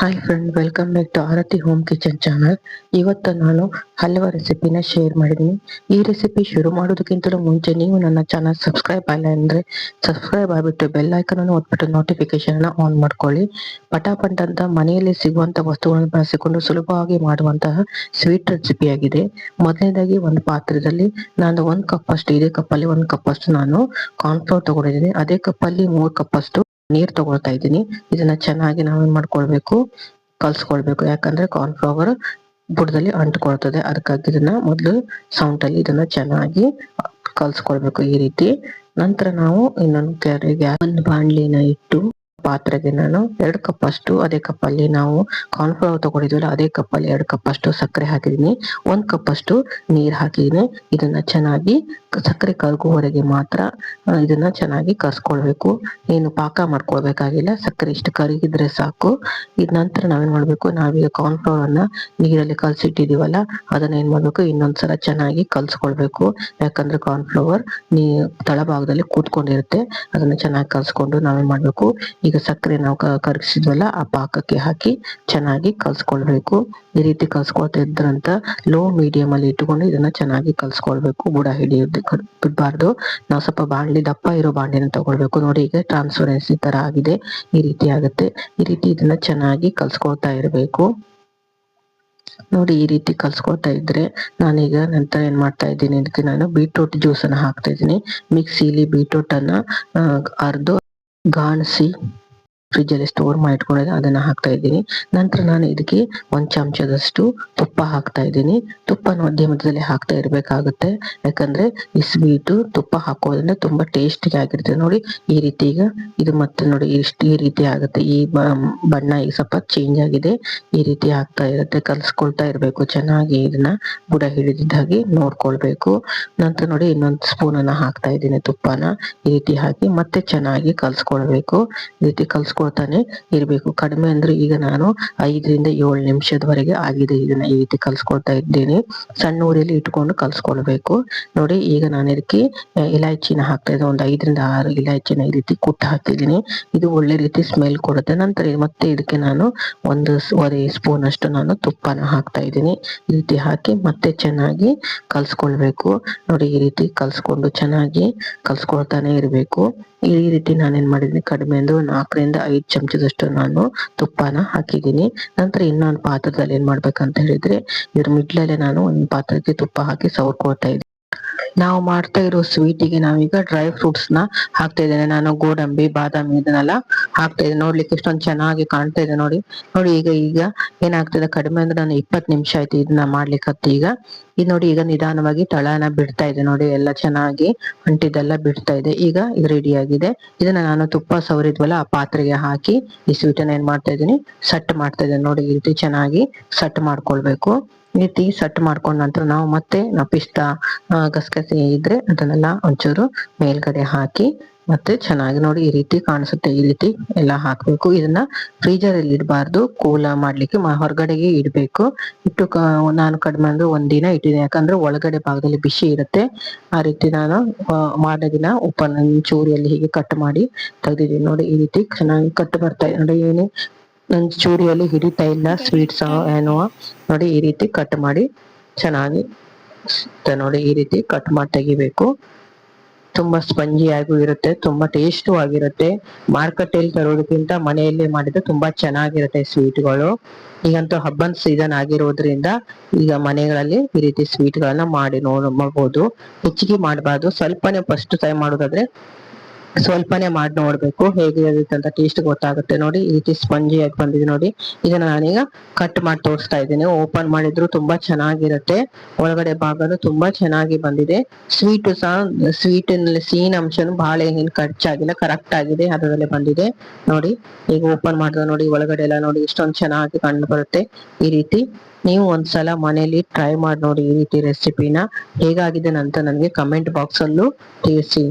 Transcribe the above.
Hi friend, welcome back to Aarti home kitchen channel. ಇವತ್ತು ನಾನು ಹಲ್ವಾ ರೆಸಿಪಿನ ಶೇರ್ ಮಾಡಿದ್ದೀನಿ. ಈ ರೆಸಿಪಿ ಶುರು ಮಾಡೋದಕ್ಕಿಂತಲೂ ಮುಂಚೆ ನೀವು ನನ್ನ ಚಾನಲ್ ಸಬ್ಸ್ಕ್ರೈಬ್ ಆಗಿಲ್ಲ ಅಂದರೆ ಸಬ್ಸ್ಕ್ರೈಬ್ ಆಗಿಬಿಟ್ಟು ಬೆಲ್ ಐಕನ್ ಅನ್ನು ಒತ್ಬಿಟ್ಟು ನೋಟಿಫಿಕೇಶನ್ ಆನ್ ಮಾಡ್ಕೊಳ್ಳಿ. ಪಟಾಪಟ್ ಅಂತ ಮನೆಯಲ್ಲಿ ಸಿಗುವಂತ ವಸ್ತುಗಳನ್ನು ಬಳಸಿಕೊಂಡು ಸುಲಭವಾಗಿ ಮಾಡುವಂತಹ ಸ್ವೀಟ್ ರೆಸಿಪಿ ಆಗಿದೆ. ಮೊದಲನೇದಾಗಿ ಒಂದು ಪಾತ್ರದಲ್ಲಿ ನಾನು 1 ಕಪ್ ಅಷ್ಟು, ಇದೇ ಕಪ್ಪಲ್ಲಿ 1 ಕಪ್ ಅಷ್ಟು ನಾನು ಕಾರ್ನ್ಫ್ಲೋರ್ ತಗೊಂಡಿದ್ದೀನಿ. ಅದೇ ಕಪ್ಪಲ್ಲಿ 3 ಕಪ್ ಅಷ್ಟು ನೀರ್ ತಗೊಳ್ತಾ ಇದ್ದೀನಿ. ಇದನ್ನ ಚೆನ್ನಾಗಿ ನಾವೇನ್ ಮಾಡ್ಕೊಳ್ಬೇಕು, ಕಲ್ಸ್ಕೊಳ್ಬೇಕು. ಯಾಕಂದ್ರೆ ಕಾರ್ನ್ಫ್ಲವರ್ ಬುಡದಲ್ಲಿ ಅಂಟ್ಕೊಳ್ತದೆ. ಅದಕ್ಕಾಗಿ ಇದನ್ನ ಮೊದಲು ಸೌಂಡ್ ಅಲ್ಲಿ ಇದನ್ನ ಚೆನ್ನಾಗಿ ಕಲ್ಸ್ಕೊಳ್ಬೇಕು ಈ ರೀತಿ. ನಂತರ ನಾವು ಇನ್ನೊಂದು ಒಂದು ಬಾಣ್ಲಿನ ಇಟ್ಟು ಪಾತ್ರೆಗೆ ನಾನು 2 ಕಪ್ ಅಷ್ಟು, ಅದೇ ಕಪ್ಪಲ್ಲಿ ನಾವು ಕಾರ್ನ್ಫ್ಲವರ್ ತಗೊಂಡಿದ್ವಲ್ಲ ಅದೇ ಕಪ್ಪಲ್ಲಿ 2 ಕಪ್ ಅಷ್ಟು ಸಕ್ಕರೆ ಹಾಕಿದೀನಿ. 1 ಕಪ್ ಅಷ್ಟು ನೀರ್ ಹಾಕಿದೀನಿ. ಇದನ್ನ ಚೆನ್ನಾಗಿ ಸಕ್ಕರೆ ಕರಗುವವರೆಗೆ ಮಾತ್ರ ಇದನ್ನ ಚೆನ್ನಾಗಿ ಕರ್ಸ್ಕೊಳ್ಬೇಕು. ಏನು ಪಾಕ ಮಾಡ್ಕೊಳ್ಬೇಕಾಗಿಲ್ಲ, ಸಕ್ಕರೆ ಇಷ್ಟು ಕರಗಿದ್ರೆ ಸಾಕು. ಇದ್ ನಂತರ ನಾವೇನ್ ಮಾಡ್ಬೇಕು, ನಾವೀಗ ಕಾರ್ನ್ಫ್ಲವರ್ ಅನ್ನ ನೀರಲ್ಲಿ ಕಲ್ಸಿಟ್ಟಿದೀವಲ್ಲ ಅದನ್ನ ಏನ್ ಮಾಡ್ಬೇಕು, ಇನ್ನೊಂದ್ಸಲ ಚೆನ್ನಾಗಿ ಕಲ್ಸ್ಕೊಳ್ಬೇಕು. ಯಾಕಂದ್ರೆ ಕಾರ್ನ್ಫ್ಲವರ್ ತಳಭಾಗದಲ್ಲಿ ಕೂತ್ಕೊಂಡಿರುತ್ತೆ. ಅದನ್ನ ಚೆನ್ನಾಗಿ ಕಲ್ಸ್ಕೊಂಡು ನಾವೇನ್ ಮಾಡ್ಬೇಕು, ಈಗ ಸಕ್ಕರೆ ನಾವು ಕರಗಿಸಿದ್ವಲ್ಲ ಆ ಪಾಕಕ್ಕೆ ಹಾಕಿ ಚೆನ್ನಾಗಿ ಕಲ್ಸ್ಕೊಳ್ಬೇಕು. ಈ ರೀತಿ ಕಲ್ಸ್ಕೊಳ್ತಾ ಇದ್ರಂತ ಲೋ ಮೀಡಿಯಂ ಅಲ್ಲಿ ಇಟ್ಟುಕೊಂಡು ಇದನ್ನ ಚೆನ್ನಾಗಿ ಕಲ್ಸ್ಕೊಳ್ಬೇಕು. ಬುಡ ಹಿಡಿಯೋದು ಬಿಡ್ಬಾರ್ದು. ನಾವು ಸ್ವಲ್ಪ ಬಾಣ್ಲಿ, ದಪ್ಪ ಇರೋ ಬಾಣ್ಲಿನ ತಗೊಳ್ಬೇಕು. ನೋಡಿ ಈಗ ಟ್ರಾನ್ಸ್ಪರೆನ್ಸಿ ತರ ಆಗಿದೆ, ಈ ರೀತಿ ಆಗುತ್ತೆ. ಈ ರೀತಿ ಇದನ್ನ ಚೆನ್ನಾಗಿ ಕಲ್ಸ್ಕೊಳ್ತಾ ಇರಬೇಕು. ನೋಡಿ ಈ ರೀತಿ ಕಲ್ಸ್ಕೊಳ್ತಾ ಇದ್ರೆ ನಾನೀಗ ನಂತರ ಏನ್ ಮಾಡ್ತಾ ಇದ್ದೀನಿ, ಇದಕ್ಕೆ ನಾನು ಬೀಟ್ರೂಟ್ ಜ್ಯೂಸ್ ಅನ್ನ ಹಾಕ್ತಾ ಇದ್ದೀನಿ. ಮಿಕ್ಸಿಲಿ ಬೀಟ್ರೂಟ್ ಅನ್ನ ಅರ್ದು ಗಾಣಿಸಿ ಫ್ರಿಜ್ ಅಲ್ಲಿ ಸ್ಟೋರ್ ಮಾಡಿ ಇಟ್ಕೊಂಡಿದ್ದೆ, ಅದನ್ನ ಹಾಕ್ತಾ ಇದ್ದೀನಿ. ನಂತರ ನಾನು ಇದಕ್ಕೆ 1 ಚಮಚದಷ್ಟು ತುಪ್ಪ ಹಾಕ್ತಾ ಇದ್ದೀನಿ. ತುಪ್ಪ ಮಧ್ಯಮದಲ್ಲಿ ಹಾಕ್ತಾ ಇರ್ಬೇಕಾಗುತ್ತೆ. ಯಾಕಂದ್ರೆ ಈ ಸ್ವೀಟು ತುಪ್ಪ ಹಾಕೋದ್ರಿಂದ ತುಂಬಾ ಟೇಸ್ಟಿ ಆಗಿರುತ್ತೆ. ನೋಡಿ ಈ ರೀತಿ ಈಗ ಇದು ಮತ್ತೆ ನೋಡಿ ಈ ರೀತಿ ಆಗುತ್ತೆ. ಈ ಬಣ್ಣ ಈಗ ಸ್ವಲ್ಪ ಚೇಂಜ್ ಆಗಿದೆ. ಈ ರೀತಿ ಆಗ್ತಾ ಇರುತ್ತೆ. ಕಲ್ಸ್ಕೊಳ್ತಾ ಇರ್ಬೇಕು ಚೆನ್ನಾಗಿ. ಇದನ್ನ ಬುಡ ಹಿಡಿದಿದ್ದ ಹಾಗೆ ನೋಡ್ಕೊಳ್ಬೇಕು. ನಂತರ ನೋಡಿ ಇನ್ನೊಂದು ಸ್ಪೂನ್ ಅನ್ನ ಹಾಕ್ತಾ ಇದ್ದೀನಿ ತುಪ್ಪನ. ಈ ರೀತಿ ಹಾಕಿ ಮತ್ತೆ ಚೆನ್ನಾಗಿ ಕಲ್ಸ್ಕೊಳ್ಬೇಕು. ಈ ರೀತಿ ಕಲ್ಸ್ಕೊಳ್ತಾನೆ ಇರ್ಬೇಕು. ಕಡಿಮೆ ಅಂದ್ರೆ ಈಗ ನಾನು 5 ರಿಂದ 7 ನಿಮಿಷದವರೆಗೆ ಆಗಿದೆ. ಇದನ್ನ ಈ ರೀತಿ ಕಲ್ಸ್ಕೊಳ್ತಾ ಇದ್ದೇನೆ. ಸಣ್ಣ ಊರಿಯಲ್ಲಿ ಇಟ್ಕೊಂಡು ಕಲ್ಸ್ಕೊಳ್ಬೇಕು. ನೋಡಿ ಈಗ ನಾನು ಇದಕ್ಕೆ ಇಲಾಯ್ಚಿನ ಹಾಕ್ತಾ ಇದ್ದೆ. ಒಂದು 5 ರಿಂದ 6 ಇಲಾಯ್ಚಿನ ಈ ರೀತಿ ಕುಟ್ಟು ಹಾಕಿದ್ದೀನಿ. ಇದು ಒಳ್ಳೆ ರೀತಿ ಸ್ಮೆಲ್ ಕೊಡುತ್ತೆ. ನಂತರ ಮತ್ತೆ ಇದಕ್ಕೆ ನಾನು 1 ಸ್ಪೂನ್ ಅಷ್ಟು ನಾನು ತುಪ್ಪನ ಹಾಕ್ತಾ ಇದ್ದೀನಿ. ಈ ರೀತಿ ಹಾಕಿ ಮತ್ತೆ ಚೆನ್ನಾಗಿ ಕಲ್ಸ್ಕೊಳ್ಬೇಕು. ನೋಡಿ ಈ ರೀತಿ ಕಲ್ಸ್ಕೊಂಡು ಚೆನ್ನಾಗಿ ಕಲ್ಸ್ಕೊಳ್ತಾನೆ ಇರ್ಬೇಕು. ಈ ರೀತಿ ನಾನೇನ್ ಮಾಡಿದೀನಿ, ಕಡಿಮೆ ಅಂದ್ರೆ 4 ರಿಂದ 5 ಚಮಚದಷ್ಟು ನಾನು ತುಪ್ಪನ ಹಾಕಿದ್ದೀನಿ. ನಂತರ ಇನ್ನೊಂದು ಪಾತ್ರದಲ್ಲಿ ಏನ್ ಮಾಡ್ಬೇಕಂತ ಹೇಳಿದ್ರೆ, ಇದ್ರ ಮಿಡ್ಲಲ್ಲೇ ನಾನು ಒಂದು ಪಾತ್ರಕ್ಕೆ ತುಪ್ಪ ಹಾಕಿ ಸವರ್ಕೊಳ್ತಾ ಇದ್ದೀನಿ. ನಾವು ಮಾಡ್ತಾ ಇರೋ ಸ್ವೀಟಿಗೆ ನಾವೀಗ ಡ್ರೈ ಫ್ರೂಟ್ಸ್ ನ ಹಾಕ್ತಾ ಇದ್ದೇನೆ. ನಾನು ಗೋಡಂಬಿ, ಬಾದಾಮಿ ಇದನ್ನೆಲ್ಲ ಹಾಕ್ತಾ ಇದ್ದೇನೆ. ನೋಡ್ಲಿಕ್ಕೆ ಎಷ್ಟೊಂದು ಚೆನ್ನಾಗಿ ಕಾಣ್ತಾ ಇದೆ ನೋಡಿ. ನೋಡಿ ಈಗ ಏನಾಗ್ತದೆ, ಕಡಿಮೆ ಅಂದ್ರೆ ನಾನು 20 ನಿಮಿಷ ಆಯ್ತು ಇದನ್ನ ಮಾಡ್ಲಿಕ್ಕೆ. ಈಗ ಇದು ನೋಡಿ ಈಗ ನಿಧಾನವಾಗಿ ತಳನ ಬಿಡ್ತಾ ಇದೆ. ನೋಡಿ ಎಲ್ಲ ಚೆನ್ನಾಗಿ ಅಂಟಿದೆಲ್ಲ ಬಿಡ್ತಾ ಇದೆ. ಈಗ ಇದು ರೆಡಿ ಆಗಿದೆ. ಇದನ್ನ ನಾನು ತುಪ್ಪ ಸವರಿದ್ವಲ್ಲ ಆ ಪಾತ್ರೆಗೆ ಹಾಕಿ ಈ ಸ್ವೀಟನ್ನ ಏನ್ ಮಾಡ್ತಾ ಇದ್ದೀನಿ, ಸಟ್ ಮಾಡ್ತಾ ಇದ್ದೇನೆ. ನೋಡಿ ಈ ರೀತಿ ಚೆನ್ನಾಗಿ ಸಟ್ ಮಾಡ್ಕೊಳ್ಬೇಕು. ಈ ರೀತಿ ಸಟ್ ಮಾಡ್ಕೊಂಡ ನಂತರ ನಾವು ಪಿಸ್ತಾ, ಗಸಗಸೆ ಇದ್ರೆ ಅದನ್ನೆಲ್ಲ ಒಂಚೂರು ಮೇಲ್ಗಡೆ ಹಾಕಿ ಮತ್ತೆ ಚೆನ್ನಾಗಿ ನೋಡಿ ಈ ರೀತಿ ಕಾಣಿಸುತ್ತೆ. ಈ ರೀತಿ ಎಲ್ಲ ಹಾಕ್ಬೇಕು. ಇದನ್ನ ಫ್ರೀಜರ್ ಅಲ್ಲಿ ಇಡಬಾರ್ದು, ಕೂಲ್ ಮಾಡ್ಲಿಕ್ಕೆ ಹೊರಗಡೆಗೆ ಇಡ್ಬೇಕು. ಇಟ್ಟು ನಾನು ಕಡಿಮೆ ಅಂದ್ರೆ 1 ದಿನ ಇಟ್ಟಿದ್ದೀನಿ. ಯಾಕಂದ್ರೆ ಒಳಗಡೆ ಭಾಗದಲ್ಲಿ ಬಿಸಿ ಇರುತ್ತೆ. ಆ ರೀತಿ ನಾನು ಮಾಡೋದಿನ ಓಪನ್ ಚೂರಿಯಲ್ಲಿ ಹೀಗೆ ಕಟ್ ಮಾಡಿ ತೆಗ್ದಿದ್ದೀನಿ. ನೋಡಿ ಈ ರೀತಿ ಚೆನ್ನಾಗಿ ಕಟ್ ಬರ್ತಾ ಇದೆ. ನೋಡಿ ಏನು ನನ್ ಚೂರಿಯಲ್ಲಿ ಹಿಡಿತಾ ಇಲ್ಲ ಸ್ವೀಟ್ಸ್ ಏನೋ. ನೋಡಿ ಈ ರೀತಿ ಕಟ್ ಮಾಡಿ ಚೆನ್ನಾಗಿ ನೋಡಿ ಈ ರೀತಿ ಕಟ್ ಮಾಡಿ ತೆಗಿಬೇಕು. ತುಂಬಾ ಸ್ಪಂಜಿ ಆಗೂ ಇರುತ್ತೆ, ತುಂಬಾ ಟೇಸ್ಟು ಆಗಿರುತ್ತೆ. ಮಾರ್ಕೆಟ್ ಅಲ್ಲಿ ತರೋದಕ್ಕಿಂತ ಮನೆಯಲ್ಲೇ ಮಾಡಿದ್ರೆ ತುಂಬಾ ಚೆನ್ನಾಗಿರುತ್ತೆ ಸ್ವೀಟ್ಗಳು. ಈಗಂತೂ ಹಬ್ಬದ ಸೀಸನ್ ಆಗಿರೋದ್ರಿಂದ ಈಗ ಮನೆಗಳಲ್ಲಿ ಈ ರೀತಿ ಸ್ವೀಟ್ ಗಳನ್ನ ಮಾಡಬಹುದು. ಹೆಚ್ಚಿಗೆ ಮಾಡಬಾರ್ದು, ಸ್ವಲ್ಪನೇ ಫಸ್ಟ್ ಟೈಮ್ ಮಾಡೋದಾದ್ರೆ ಸ್ವಲ್ಪನೇ ಮಾಡಿ ನೋಡ್ಬೇಕು, ಹೇಗಿರುತ್ತೆ ಅಂತ ಟೇಸ್ಟ್ ಗೊತ್ತಾಗುತ್ತೆ. ನೋಡಿ ಈ ರೀತಿ ಸ್ಪಂಜಿ ಆಗಿ ಬಂದಿದೆ. ನೋಡಿ ಇದನ್ನ ನಾನೀಗ ಕಟ್ ಮಾಡಿ ತೋರಿಸ್ತಾ ಇದ್ದೀನಿ. ಓಪನ್ ಮಾಡಿದ್ರು ತುಂಬಾ ಚೆನ್ನಾಗಿರುತ್ತೆ. ಒಳಗಡೆ ಭಾಗನು ತುಂಬಾ ಚೆನ್ನಾಗಿ ಬಂದಿದೆ. ಸ್ವೀಟ್ ನಲ್ಲಿ ಸಿಹಿನ ಅಂಶನು ಬಹಳ ಏನು ಖರ್ಚಾಗಿಲ್ಲ, ಕರೆಕ್ಟ್ ಆಗಿದೆ, ಅದರಲ್ಲೇ ಬಂದಿದೆ. ನೋಡಿ ಈಗ ಓಪನ್ ಮಾಡಿದ್ರೆ ನೋಡಿ ಒಳಗಡೆ ಎಲ್ಲ ನೋಡಿ ಇಷ್ಟೊಂದು ಚೆನ್ನಾಗಿ ಕಂಡು ಬರುತ್ತೆ. ಈ ರೀತಿ ನೀವು ಒಂದ್ಸಲ ಮನೇಲಿ ಟ್ರೈ ಮಾಡಿ ನೋಡಿ ಈ ರೀತಿ ರೆಸಿಪಿನ. ಹೇಗಾಗಿದೆ ಅಂತ ನನಗೆ ಕಮೆಂಟ್ ಬಾಕ್ಸ್ ಅಲ್ಲೂ ತಿಳಿಸಿ.